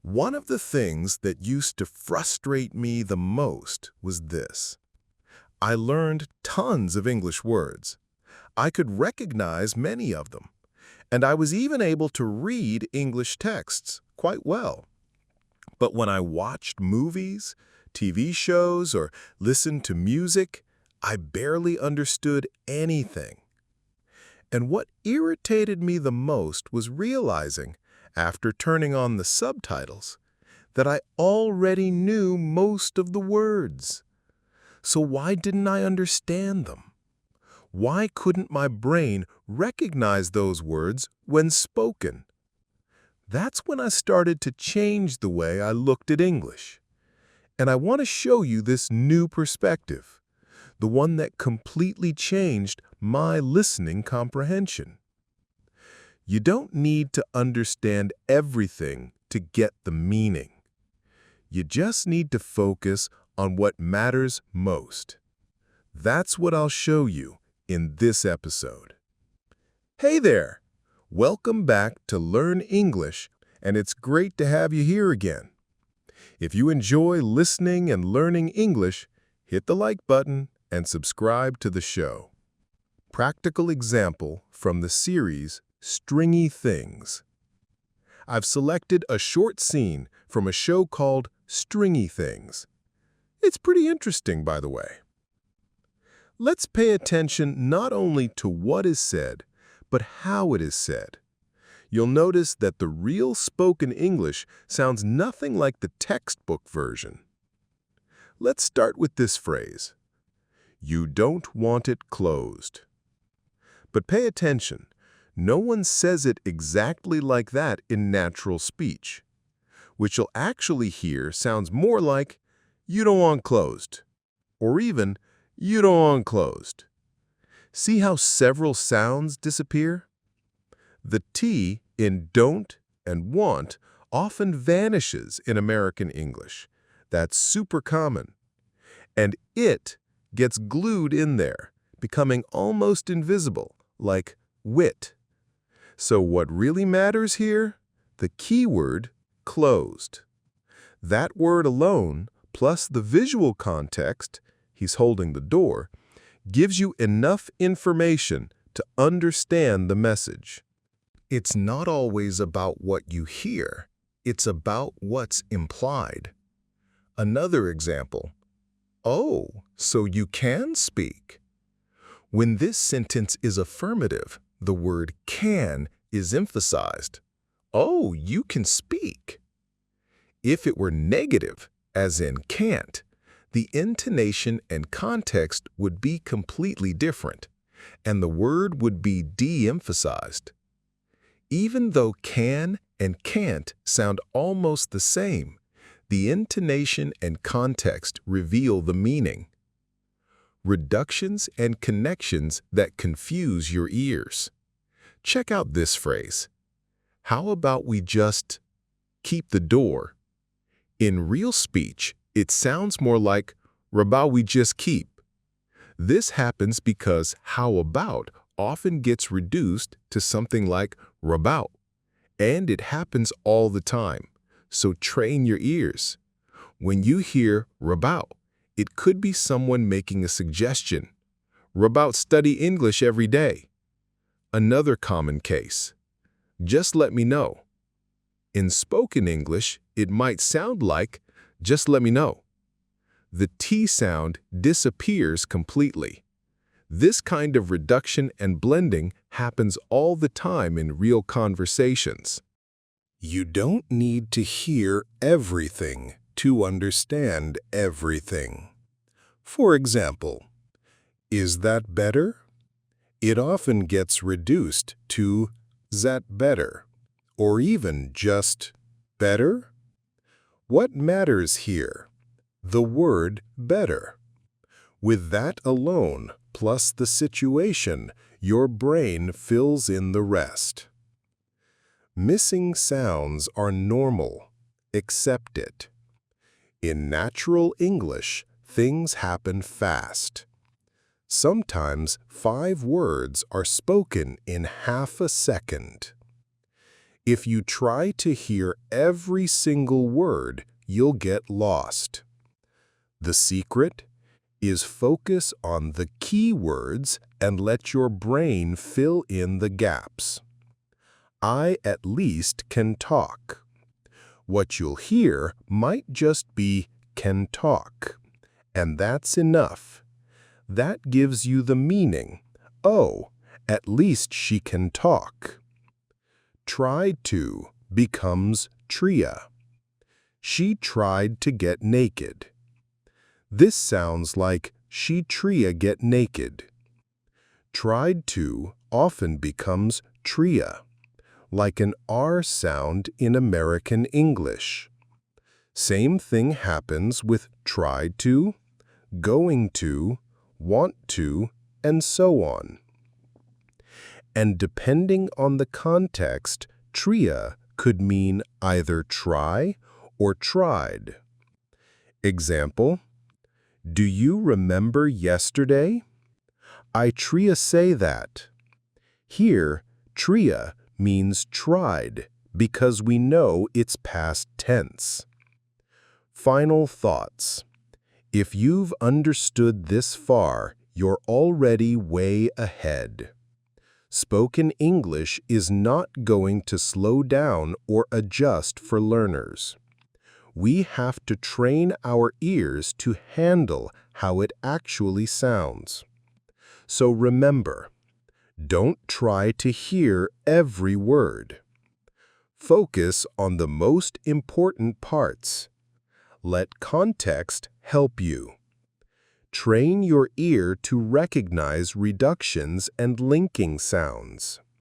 One of the things that used to frustrate me the most was this. I learned tons of English words. I could recognize many of them, and I was even able to read English texts quite well. But when I watched movies, TV shows, or listened to music, I barely understood anything. And what irritated me the most was realizing, after turning on the subtitles, that I already knew most of the words. So why didn't I understand them? Why couldn't my brain recognize those words when spoken? That's when I started to change the way I looked at English. And I want to show you this new perspective, the one that completely changed my listening comprehension. You don't need to understand everything to get the meaning. You just need to focus on what matters most. That's what I'll show you in this episode. Hey there! Welcome back to Learn English, and it's great to have you here again. If you enjoy listening and learning English, hit the like button and subscribe to the show. Practical example from the series Stringy Things. I've selected a short scene from a show called Stringy Things. It's pretty interesting, by the way. Let's pay attention not only to what is said, but how it is said. You'll notice that the real spoken English sounds nothing like the textbook version. Let's start with this phrase. You don't want it closed. But pay attention. No one says it exactly like that in natural speech. What you'll actually hear sounds more like, you don't want closed, or even, you don't want closed. See how several sounds disappear? The T in don't and want often vanishes in American English. That's super common. And it gets glued in there, becoming almost invisible, like wit. So what really matters here? The keyword, closed. That word alone, plus the visual context, he's holding the door, gives you enough information to understand the message. It's not always about what you hear. It's about what's implied. Another example. Oh, so you can speak. When this sentence is affirmative, the word can is emphasized. Oh, you can speak. If it were negative, as in can't, the intonation and context would be completely different, and the word would be de-emphasized. Even though can and can't sound almost the same, the intonation and context reveal the meaning. Reductions and connections that confuse your ears. Check out this phrase. How about we just keep the door? In real speech, it sounds more like "About we just keep." This happens because how about often gets reduced to something like "about," and it happens all the time, so train your ears. When you hear "about," it could be someone making a suggestion. "About study English every day." Another common case. Just let me know. In spoken English, it might sound like, just let me know. The T sound disappears completely. This kind of reduction and blending happens all the time in real conversations. You don't need to hear everything to understand everything. For example, is that better? It often gets reduced to "that better," or even just "better?" What matters here? The word better. With that alone, plus the situation, your brain fills in the rest. Missing sounds are normal. Accept it. In natural English, things happen fast. Sometimes 5 words are spoken in half a second. If you try to hear every single word, you'll get lost. The secret is focus on the key words and let your brain fill in the gaps. I at least can talk. What you'll hear might just be can talk, and that's enough. That gives you the meaning. Oh, at least she can talk. Tried to becomes tria. She tried to get naked. This sounds like she tria get naked. Tried to often becomes tria, like an R sound in American English. Same thing happens with tried to, going to, want to, and so on. And depending on the context, tria could mean either try or tried. Example, do you remember yesterday? I tria say that. Here, tria means tried because we know it's past tense. Final thoughts. If you've understood this far, you're already way ahead. Spoken English is not going to slow down or adjust for learners. We have to train our ears to handle how it actually sounds. So remember, don't try to hear every word. Focus on the most important parts. Let context help you. Train your ear to recognize reductions and linking sounds.